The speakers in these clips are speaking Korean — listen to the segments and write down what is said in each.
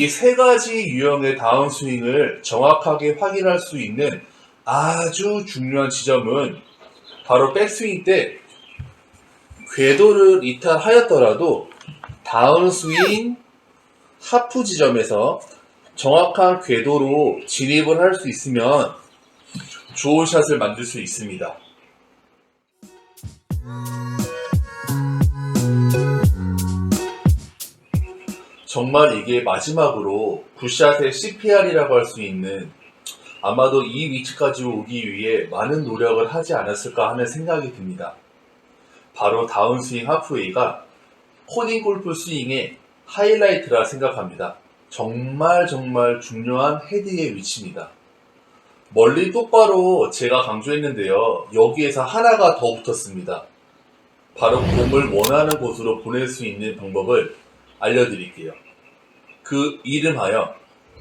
이 세 가지 유형의 다운스윙을 정확하게 확인할 수 있는 아주 중요한 지점은 바로 백스윙 때 궤도를 이탈하였더라도 다운스윙 하프 지점에서 정확한 궤도로 진입을 할 수 있으면 좋은 샷을 만들 수 있습니다. 정말 이게 마지막으로 굿샷의 CPR이라고 할 수 있는, 아마도 이 위치까지 오기 위해 많은 노력을 하지 않았을까 하는 생각이 듭니다. 바로 다운스윙 하프웨이가 코딩 골프 스윙의 하이라이트라 생각합니다. 정말 중요한 헤드의 위치입니다. 멀리 똑바로 제가 강조했는데요. 여기에서 하나가 더 붙었습니다. 바로 공을 원하는 곳으로 보낼 수 있는 방법을 알려드릴게요. 그 이름하여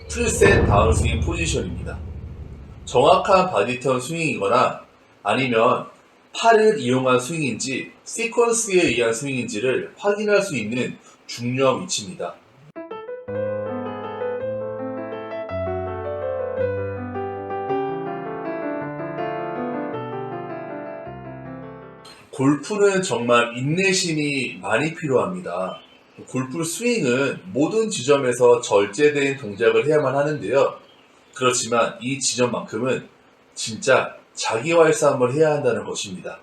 풀셋 다운스윙 포지션입니다. 정확한 바디턴 스윙이거나 아니면 팔을 이용한 스윙인지 시퀀스에 의한 스윙인지를 확인할 수 있는 중요한 위치입니다. 골프는 정말 인내심이 많이 필요합니다. 골프 스윙은 모든 지점에서 절제된 동작을 해야만 하는데요. 그렇지만 이 지점만큼은 진짜 자기와의 싸움을 해야 한다는 것입니다.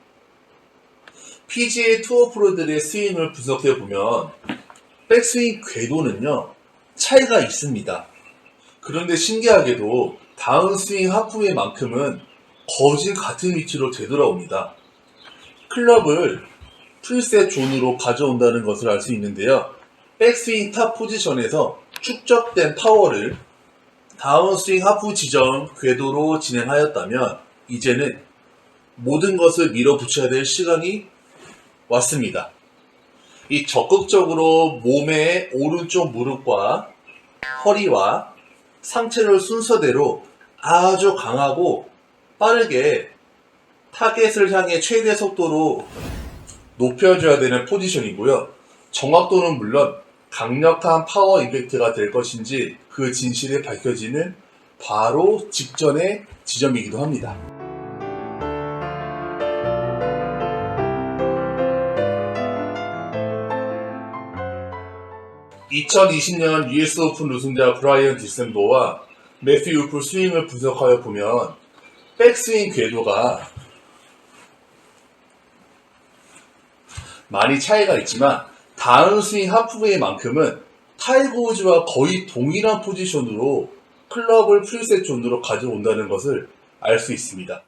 PGA 투어 프로들의 스윙을 분석해보면 백스윙 궤도는요, 차이가 있습니다. 그런데 신기하게도 다운스윙 하프웨이만큼은 거진 같은 위치로 되돌아옵니다. 클럽을 풀셋 존으로 가져온다는 것을 알 수 있는데요. 백스윙 탑 포지션에서 축적된 파워를 다운스윙 하프 지점 궤도로 진행하였다면 이제는 모든 것을 밀어붙여야 될 시간이 왔습니다. 이 적극적으로 몸의 오른쪽 무릎과 허리와 상체를 순서대로 아주 강하고 빠르게 타겟을 향해 최대 속도로 높여줘야 되는 포지션이고요. 정확도는 물론 강력한 파워 임팩트가 될 것인지 그 진실이 밝혀지는 바로 직전의 지점이기도 합니다. 2020년 US 오픈 우승자 브라이언 디센보와 매튜 우프 스윙을 분석하여 보면 백스윙 궤도가 많이 차이가 있지만 다운스윙 하프웨이만큼은 타이거 우즈와 거의 동일한 포지션으로 클럽을 풀셋 존으로 가져온다는 것을 알 수 있습니다.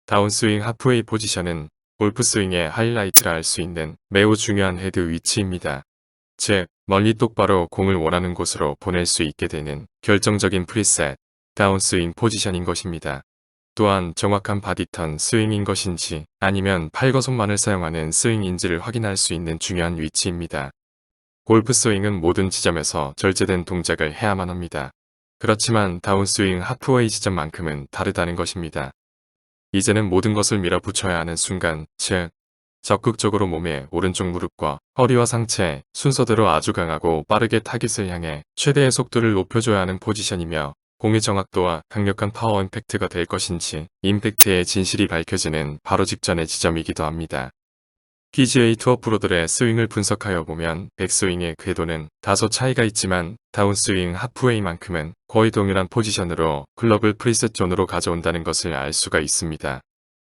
다운스윙 하프웨이 포지션은 골프 스윙의 하이라이트라 할 수 있는 매우 중요한 헤드 위치입니다. 즉, 멀리 똑바로 공을 원하는 곳으로 보낼 수 있게 되는 결정적인 프리셋, 다운스윙 포지션인 것입니다. 또한 정확한 바디턴 스윙인 것인지 아니면 팔과 손만을 사용하는 스윙인지를 확인할 수 있는 중요한 위치입니다. 골프 스윙은 모든 지점에서 절제된 동작을 해야만 합니다. 그렇지만 다운스윙 하프웨이 지점만큼은 다르다는 것입니다. 이제는 모든 것을 밀어붙여야 하는 순간, 즉 적극적으로 몸의 오른쪽 무릎과 허리와 상체 순서대로 아주 강하고 빠르게 타깃을 향해 최대의 속도를 높여줘야 하는 포지션이며 공의 정확도와 강력한 파워 임팩트가 될 것인지 임팩트의 진실이 밝혀지는 바로 직전의 지점이기도 합니다. PGA 투어 프로들의 스윙을 분석하여 보면 백스윙의 궤도는 다소 차이가 있지만 다운스윙 하프웨이만큼은 거의 동일한 포지션으로 클럽을 프리셋 존으로 가져온다는 것을 알 수가 있습니다.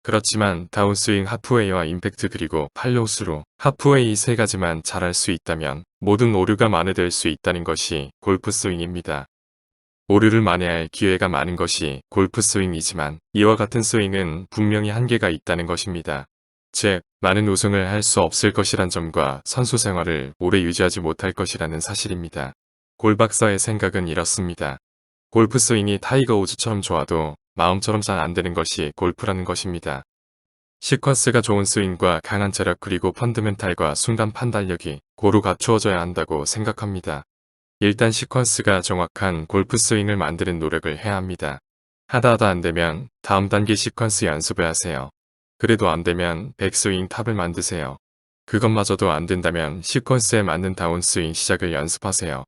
그렇지만 다운스윙 하프웨이와 임팩트 그리고 팔로우스루 하프웨이 세 가지만 잘할 수 있다면 모든 오류가 만회될 수 있다는 것이 골프 스윙입니다. 오류를 만회할 기회가 많은 것이 골프 스윙이지만 이와 같은 스윙은 분명히 한계가 있다는 것입니다. 즉, 많은 우승을 할 수 없을 것이란 점과 선수 생활을 오래 유지하지 못할 것이라는 사실입니다. 골박사의 생각은 이렇습니다. 골프 스윙이 타이거 우즈처럼 좋아도 마음처럼 잘 안 되는 것이 골프라는 것입니다. 시퀀스가 좋은 스윙과 강한 체력 그리고 펀드멘탈과 순간 판단력이 고루 갖추어져야 한다고 생각합니다. 일단 시퀀스가 정확한 골프 스윙을 만드는 노력을 해야 합니다. 하다 안되면 다음 단계 시퀀스 연습을 하세요. 그래도 안되면 백스윙 탑을 만드세요. 그것마저도 안된다면 시퀀스에 맞는 다운스윙 시작을 연습하세요.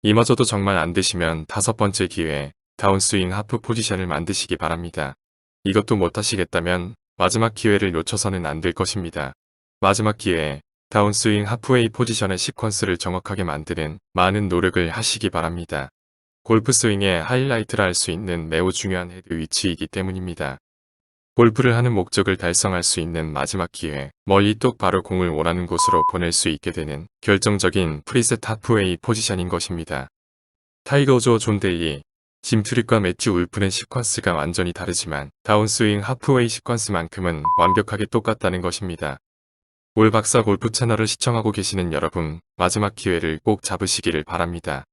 이마저도 정말 안되시면 다섯 번째 기회에 다운스윙 하프 포지션을 만드시기 바랍니다. 이것도 못하시겠다면 마지막 기회를 놓쳐서는 안 될 것입니다. 마지막 기회에 다운스윙 하프웨이 포지션의 시퀀스를 정확하게 만드는 많은 노력을 하시기 바랍니다. 골프 스윙의 하이라이트라 할 수 있는 매우 중요한 헤드 위치이기 때문입니다. 골프를 하는 목적을 달성할 수 있는 마지막 기회, 멀리 똑바로 공을 원하는 곳으로 보낼 수 있게 되는 결정적인 프리셋 하프웨이 포지션인 것입니다. 타이거 우즈, 존 데일리, 짐 트릭과 매튜 울프는 시퀀스가 완전히 다르지만 다운스윙 하프웨이 시퀀스만큼은 완벽하게 똑같다는 것입니다. 올 박사 골프 채널을 시청하고 계시는 여러분, 마지막 기회를 꼭 잡으시기를 바랍니다.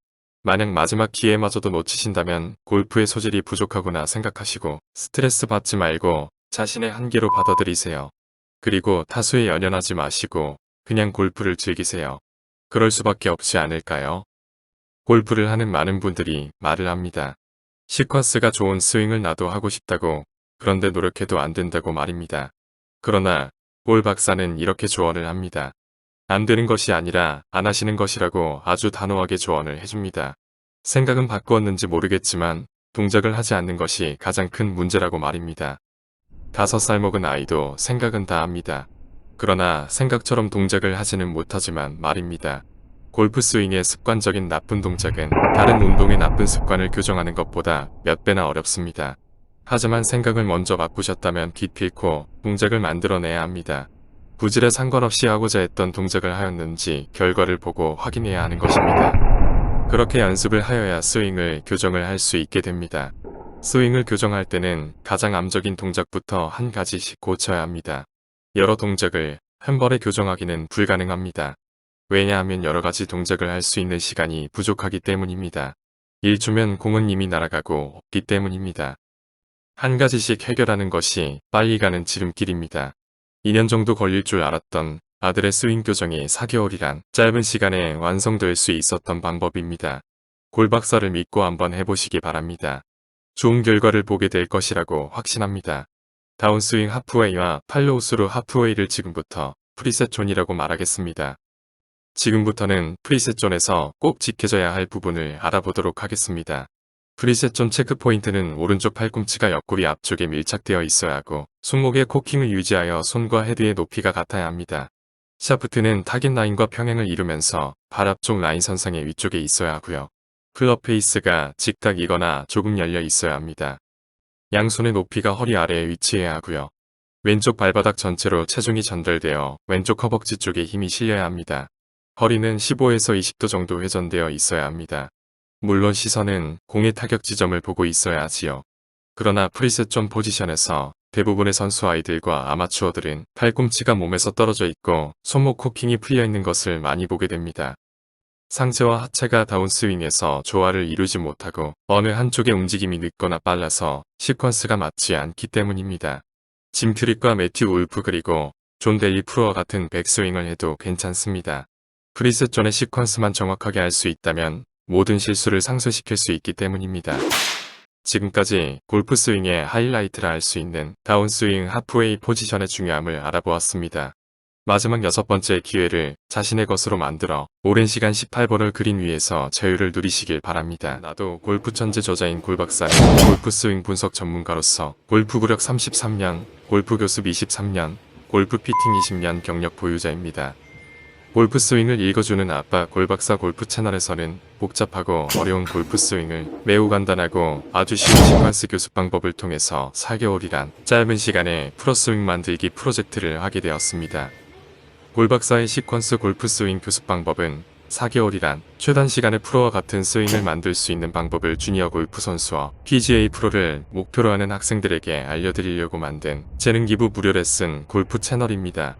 만약 마지막 기회마저도 놓치신다면 골프의 소질이 부족하구나 생각하시고 스트레스 받지 말고 자신의 한계로 받아들이세요. 그리고 타수에 연연하지 마시고 그냥 골프를 즐기세요. 그럴 수밖에 없지 않을까요? 골프를 하는 많은 분들이 말을 합니다. 시퀀스가 좋은 스윙을 나도 하고 싶다고, 그런데 노력해도 안 된다고 말입니다. 그러나 올 박사는 이렇게 조언을 합니다. 안 되는 것이 아니라 안 하시는 것이라고 아주 단호하게 조언을 해줍니다. 생각은 바꾸었는지 모르겠지만 동작을 하지 않는 것이 가장 큰 문제라고 말입니다. 5살 먹은 아이도 생각은 다 합니다. 그러나 생각처럼 동작을 하지는 못하지만 말입니다. 골프 스윙의 습관적인 나쁜 동작은 다른 운동의 나쁜 습관을 교정하는 것보다 몇 배나 어렵습니다. 하지만 생각을 먼저 바꾸셨다면 기필코 동작을 만들어내야 합니다. 부질에 상관없이 하고자 했던 동작을 하였는지 결과를 보고 확인해야 하는 것입니다. 그렇게 연습을 하여야 스윙을 교정을 할 수 있게 됩니다. 스윙을 교정할 때는 가장 암적인 동작부터 한 가지씩 고쳐야 합니다. 여러 동작을 한 번에 교정하기는 불가능합니다. 왜냐하면 여러 가지 동작을 할 수 있는 시간이 부족하기 때문입니다. 1초면 공은 이미 날아가고 없기 때문입니다. 한 가지씩 해결하는 것이 빨리 가는 지름길입니다. 2년 정도 걸릴 줄 알았던 아들의 스윙 교정이 4개월이란 짧은 시간에 완성될 수 있었던 방법입니다. 골 박사를 믿고 한번 해보시기 바랍니다. 좋은 결과를 보게 될 것이라고 확신합니다. 다운스윙 하프웨이와 팔로우스루 하프웨이를 지금부터 프리셋 존이라고 말하겠습니다. 지금부터는 프리셋 존에서 꼭 지켜져야 할 부분을 알아보도록 하겠습니다. 프리셋 존 체크 포인트는 오른쪽 팔꿈치가 옆구리 앞쪽에 밀착되어 있어야 하고 손목의 코킹을 유지하여 손과 헤드의 높이가 같아야 합니다. 샤프트는 타겟 라인과 평행을 이루면서 발 앞쪽 라인 선상의 위쪽에 있어야 하고요. 클럽 페이스가 직각이거나 조금 열려 있어야 합니다. 양손의 높이가 허리 아래에 위치해야 하고요. 왼쪽 발바닥 전체로 체중이 전달되어 왼쪽 허벅지 쪽에 힘이 실려야 합니다. 허리는 15에서 20도 정도 회전되어 있어야 합니다. 물론 시선은 공의 타격 지점을 보고 있어야 하지요. 그러나 프리셋 존 포지션에서 대부분의 선수 아이들과 아마추어들은 팔꿈치가 몸에서 떨어져 있고 손목 코킹이 풀려 있는 것을 많이 보게 됩니다. 상체와 하체가 다운스윙에서 조화를 이루지 못하고 어느 한쪽의 움직임이 늦거나 빨라서 시퀀스가 맞지 않기 때문입니다. 짐 트릭과 매튜 울프 그리고 존 데일리 프로와 같은 백스윙을 해도 괜찮습니다. 프리셋 존의 시퀀스만 정확하게 할 수 있다면 모든 실수를 상쇄시킬 수 있기 때문입니다. 지금까지 골프 스윙의 하이라이트라 할 수 있는 다운스윙 하프웨이 포지션의 중요함을 알아보았습니다. 마지막 6번째 기회를 자신의 것으로 만들어 오랜 시간 18번을 그린 위에서 자유를 누리시길 바랍니다. 나도 골프 천재 저자인 골박사는 골프 스윙 분석 전문가로서 골프 구력 33년, 골프 교습 23년, 골프 피팅 20년 경력 보유자입니다. 골프 스윙을 읽어주는 아빠 골박사 골프 채널에서는 복잡하고 어려운 골프 스윙을 매우 간단하고 아주 쉬운 시퀀스 교습 방법을 통해서 4개월이란 짧은 시간에 프로스윙 만들기 프로젝트를 하게 되었습니다. 골박사의 시퀀스 골프 스윙 교습 방법은 4개월이란 최단 시간에 프로와 같은 스윙을 만들 수 있는 방법을 주니어 골프 선수와 PGA 프로를 목표로 하는 학생들에게 알려드리려고 만든 재능 기부 무료 레슨 골프 채널입니다.